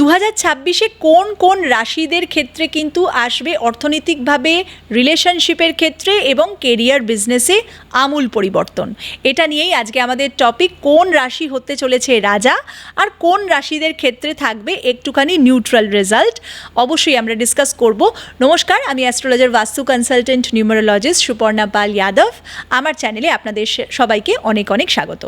2026-এ কোন কোন রাশিদের ক্ষেত্রে কিন্তু আসবে অর্থনৈতিকভাবে, রিলেশনশিপের ক্ষেত্রে এবং কেরিয়ার বিজনেসে আমূল পরিবর্তন। এটা নিয়েই আজকে আমাদের টপিক, কোন রাশি হতে চলেছে রাজা আর কোন রাশিদের ক্ষেত্রে থাকবে একটুখানি নিউট্রাল রেজাল্ট, অবশ্যই আমরা ডিসকাস করব। নমস্কার, আমি অ্যাস্ট্রোলজার বাস্তু কনসালটেন্ট নিউমারোলজিস্ট সুপর্ণা পাল যাদব। আমার চ্যানেলে আপনাদের সবাইকে অনেক অনেক স্বাগত।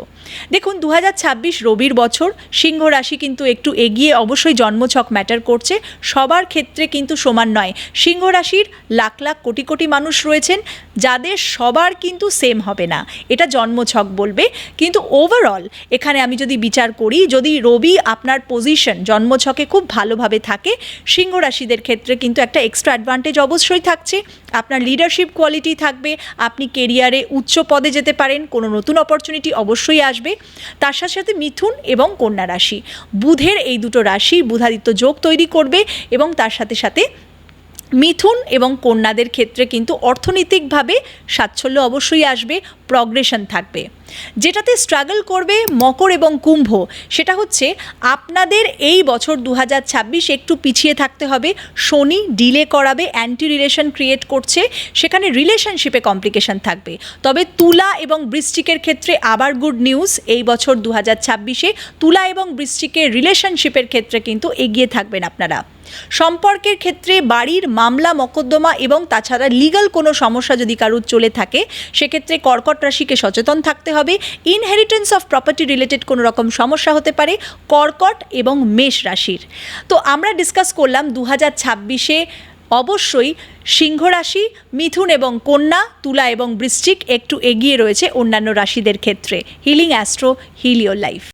দেখুন, 2026 রবির বছর, সিংহ রাশি কিন্তু একটু এগিয়ে, অবশ্যই জন্মছক ম্যাটার করছে, সবার ক্ষেত্রে কিন্তু সমান নয়। সিংহ রাশির লাখ লাখ কোটি কোটি মানুষ রয়েছেন, যাদের সবার কিন্তু সেম হবে না, এটা জন্মছক বলবে। কিন্তু ওভারঅল এখানে আমি যদি বিচার করি, যদি রবি আপনার পজিশন জন্মছকে খুব ভালোভাবে থাকে, সিংহ রাশিদের ক্ষেত্রে কিন্তু একটা এক্সট্রা অ্যাডভান্টেজ অবশ্যই থাকছে। আপনার লিডারশিপ কোয়ালিটি থাকবে, আপনি কেরিয়ারে উচ্চ পদে যেতে পারেন, কোনো নতুন অপরচুনিটি অবশ্যই আসবে। তার সাথে সাথে মিথুন এবং কন্যা রাশি, বুধের এই দুটো রাশি বুধাদিত্য যোগ তৈরি করবে এবং তার সাথে সাথে মিথুন এবং কন্যাদের ক্ষেত্রে কিন্তু অর্থনৈতিকভাবে সাচ্ছল্য অবশ্যই আসবে, প্রগ্রেশন থাকবে। যেটাতে স্ট্রাগল করবে মকর এবং কুম্ভ, সেটা হচ্ছে আপনাদের এই বছর 2026 একটু পিছিয়ে থাকতে হবে। শনি ডিলে করাবে, অ্যান্টি রিলেশন ক্রিয়েট করছে, সেখানে রিলেশনশিপে কমপ্লিকেশন থাকবে। তবে তুলা এবং বৃশ্চিকের ক্ষেত্রে আবার গুড নিউজ, এই বছর 2026-এ তুলা এবং বৃশ্চিকের রিলেশনশিপের ক্ষেত্রে কিন্তু এগিয়ে থাকবেন আপনারা। সম্পর্কের ক্ষেত্রে বাড়ির মামলা মকদ্দমা এবং তাছাড়া লিগাল কোনো সমস্যা যদি কারুর চলে থাকে, সেক্ষেত্রে কর্কট রাশিকে সচেতন থাকতে হবে। ইনহেরিটেন্স অফ প্রপার্টি রিলেটেড কোনো রকম সমস্যা হতে পারে কর্কট এবং মেষ রাশির। তো আমরা ডিসকাস করলাম 2026-এ অবশ্যই সিংহ রাশি, মিথুন এবং কন্যা, তুলা এবং বৃশ্চিক একটু এগিয়ে রয়েছে অন্যান্য রাশিদের ক্ষেত্রে। Healing astro, heal your life.